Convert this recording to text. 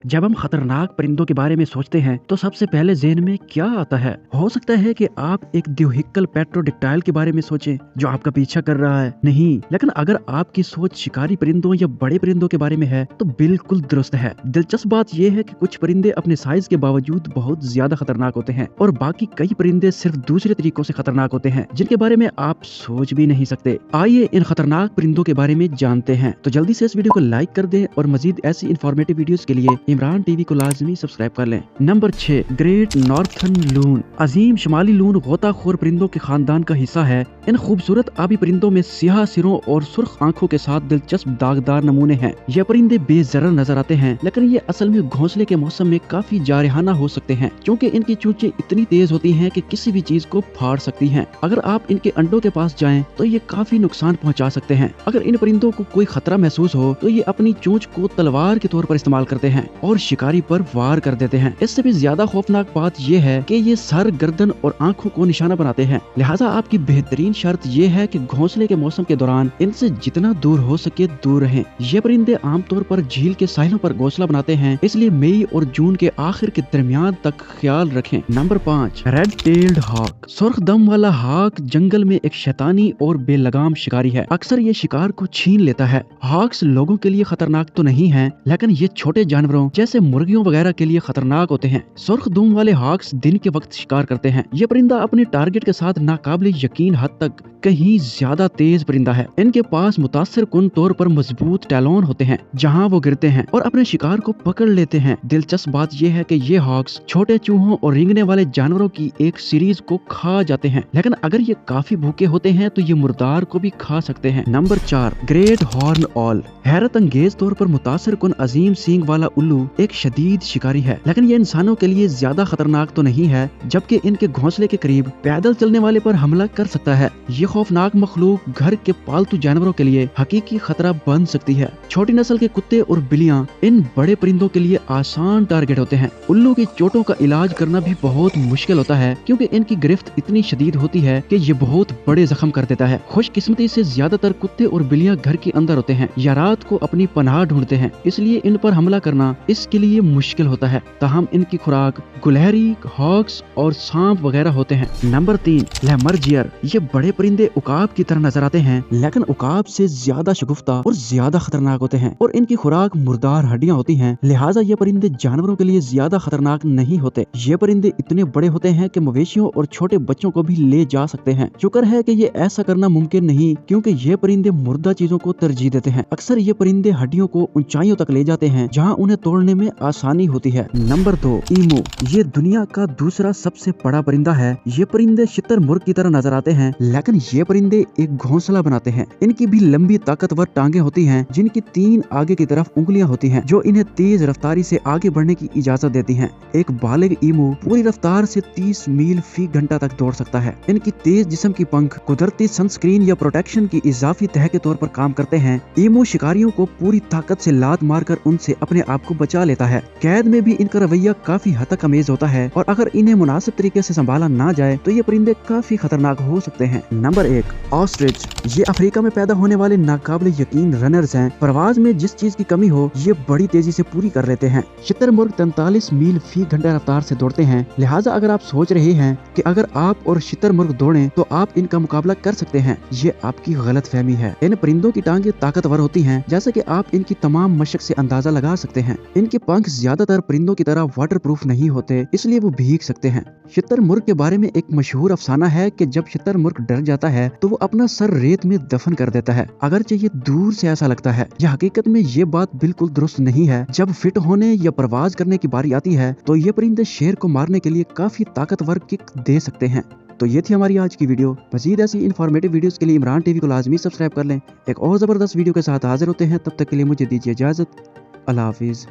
जब हम खतरनाक परिंदों के बारे में सोचते हैं तो सबसे पहले ज़हन में क्या आता है? हो सकता है कि आप एक द्विहिक्कल पेट्रोडिक्टाइल के बारे में सोचें जो आपका पीछा कर रहा है। नहीं, लेकिन अगर आपकी सोच शिकारी परिंदों या बड़े परिंदों के बारे में है तो बिल्कुल दुरुस्त है। दिलचस्प बात यह है कि कुछ परिंदे अपने साइज के बावजूद बहुत ज्यादा खतरनाक होते हैं और बाकी कई परिंदे सिर्फ दूसरे तरीकों से खतरनाक होते हैं जिनके बारे में आप सोच भी नहीं सकते। आइए इन खतरनाक परिंदों के बारे में जानते हैं। तो जल्दी से इस वीडियो को लाइक कर दें और मजीद ऐसी इन्फॉर्मेटिव वीडियोस के लिए इमरान टीवी को लाजमी सब्सक्राइब कर लें। नंबर 6, ग्रेट नॉर्थर्न लून। अजीम शुमाली लून गोताखोर परिंदों के खानदान का हिस्सा है। इन खूबसूरत आबी परिंदों में सियाह सिरों और सुर्ख आंखों के साथ दिलचस्प दागदार नमूने हैं। ये परिंदे बेजरर नजर आते हैं लेकिन ये असल में घोंसले के मौसम में काफी जारहाना हो सकते हैं क्योंकि इनकी चोंचें इतनी तेज होती हैं कि किसी भी चीज को फाड़ सकती हैं। अगर आप इनके अंडों के पास जाएं तो ये काफी नुकसान पहुंचा सकते हैं। अगर इन परिंदों को कोई खतरा महसूस हो तो ये अपनी चोंच को तलवार के तौर पर इस्तेमाल करते हैं और शिकारी पर वार कर देते हैं। इससे भी ज्यादा खौफनाक बात यह है कि ये सर, गर्दन और आंखों को निशाना बनाते हैं। लिहाजा आपकी बेहतरीन शर्त यह है कि घोंसले के मौसम के दौरान इनसे जितना दूर हो सके दूर रहें। ये परिंदे आमतौर पर झील के साहिलों पर घोंसला बनाते हैं, इसलिए मई और जून के आखिर के दरमियान तक ख्याल रखें। Number 5, red tailed hawk. सुर्ख दम वाला हॉक जंगल में एक शैतानी और बेलगाम शिकारी है। अक्सर ये शिकार को छीन लेता है। हॉक्स लोगों के लिए खतरनाक तो नहीं है लेकिन ये छोटे जानवरों जैसे मुर्गियों वगैरह के लिए खतरनाक होते हैं। सुर्ख दुम वाले हॉक्स दिन के वक्त शिकार करते हैं। ये परिंदा अपने टारगेट के साथ नाकाबिले यकीन हद तक कहीं ज्यादा तेज परिंदा है। इनके पास मुतासिर कुन तौर पर मजबूत टैलोन होते हैं जहां वो गिरते हैं और अपने शिकार को पकड़ लेते हैं। दिलचस्प बात यह है कि ये हॉक्स छोटे चूहों और रेंगने वाले जानवरों की एक सीरीज को खा जाते हैं, लेकिन अगर ये काफी भूखे होते हैं तो ये मुर्दार को भी खा सकते हैं। Number 4, great horn all. हैरत अंगेज तौर पर मुतासिर कुन अजीम सींग वाला उल्लू एक शदीद शिकारी है, लेकिन ये इंसानों के लिए ज्यादा खतरनाक तो नहीं है, जबकि इनके घोंसले के करीब पैदल चलने वाले पर हमला कर सकता है। ये खौफनाक मखलूक घर के पालतू जानवरों के लिए हकीकी खतरा बन सकती है। छोटी नस्ल के कुत्ते और बिल्लियां इन बड़े परिंदों के लिए आसान टारगेट होते हैं। उल्लू की चोटों का इलाज करना भी बहुत मुश्किल होता है क्योंकि इनकी गिरफ्त इतनी शदीद होती है कि ये बहुत बड़े जख्म कर देता है। खुशकिस्मती से ज्यादातर कुत्ते और बिल्लियां घर के अंदर होते हैं या रात को अपनी पनाह ढूंढते हैं, इसलिए इन पर हमला करना इसके लिए मुश्किल होता है। ताहम इनकी खुराक गुलहरी, हॉक्स और सांप वगैरह होते हैं। नंबर 3, लेमर्जियर। ये बड़े परिंदे उकाब की तरह नजर आते हैं लेकिन उकाब से ज्यादा शगुफ्ता और ज्यादा खतरनाक होते हैं और इनकी खुराक मुर्दार हड्डियां होती हैं। लिहाजा ये परिंदे जानवरों के लिए ज्यादा खतरनाक नहीं होते। ये परिंदे इतने बड़े होते हैं कि मवेशियों और छोटे बच्चों को भी ले जा सकते हैं। शुक्र है कि ये ऐसा करना मुमकिन नहीं क्योंकि ये परिंदे मुर्दा चीजों को तरजीह देते हैं। अक्सर ये परिंदे हड्डियों को ऊंचाइयों तक ले जाते हैं जहाँ उन्हें तोड़ने में आसानी होती है। नंबर 2, ईमू। ये दुनिया का दूसरा सबसे बड़ा परिंदा है। ये परिंदे शुतुरमुर्ग की तरह नजर आते हैं लेकिन ये परिंदे एक घोंसला बनाते हैं। इनकी भी लंबी ताकतवर टांगे होती हैं जिनकी 3 आगे की तरफ उंगलियां होती हैं जो इन्हें तेज रफ्तारी से आगे बढ़ने की इजाजत देती हैं। एक बालिग ईमू पूरी रफ्तार से 30 मील फी घंटा तक दौड़ सकता है। इनकी तेज जिस्म की पंख कुदरती सनस्क्रीन या प्रोटेक्शन की इजाफी तह के तौर पर काम करते हैं। ईमू शिकारियों को पूरी ताकत से लात मारकर उनसे अपने आप को बचा लेता है। कैद में भी इनका रवैया काफी हद तक अमेज होता है और अगर इन्हें मुनासिब तरीके से संभाला ना जाए तो ये परिंदे काफी खतरनाक हो सकते हैं। Number 1, ostrich. ये अफ्रीका में पैदा होने वाले नाकाबिले यकीन रनर्स हैं। परवाज में जिस चीज की कमी हो ये बड़ी तेजी से पूरी कर लेते हैं। शुतुरमुर्ग 43 मील फी घंटा रफ्तार से दौड़ते हैं। लिहाजा अगर आप सोच रहे हैं कि अगर आप और शुतुरमुर्ग दौड़ें तो आप इनका मुकाबला कर सकते हैं, ये आपकी गलत फहमी है। इन परिंदों की टांगे ताकतवर होती हैं जैसे कि आप इनकी तमाम मशक से अंदाजा लगा सकते हैं। इनके पंख ज्यादातर परिंदों की तरह वाटर प्रूफ नहीं होते, इसलिए वो भीग सकते हैं। शुतुरमुर्ग के बारे में एक मशहूर अफसाना है कि जब शुतुरमुर्ग डर जाता है तो वो अपना सर रेत में दफन कर देता है। अगरचे ये दूर से ऐसा लगता है, यह हकीकत में ये बात बिल्कुल दुरुस्त नहीं है। जब फिट होने या परवाज करने की बारी आती है तो ये परिंदे शेर को मारने के लिए काफी ताकतवर किक दे सकते हैं। तो ये थी हमारी आज की वीडियो। मजीद ऐसी इन्फॉर्मेटिव वीडियोस के लिए इमरान टीवी को लाजमी सब्सक्राइब कर लें। एक और जबरदस्त वीडियो के साथ हाजिर होते हैं, तब तक के लिए मुझे दीजिए इजाजत। अल्लाह हाफिज।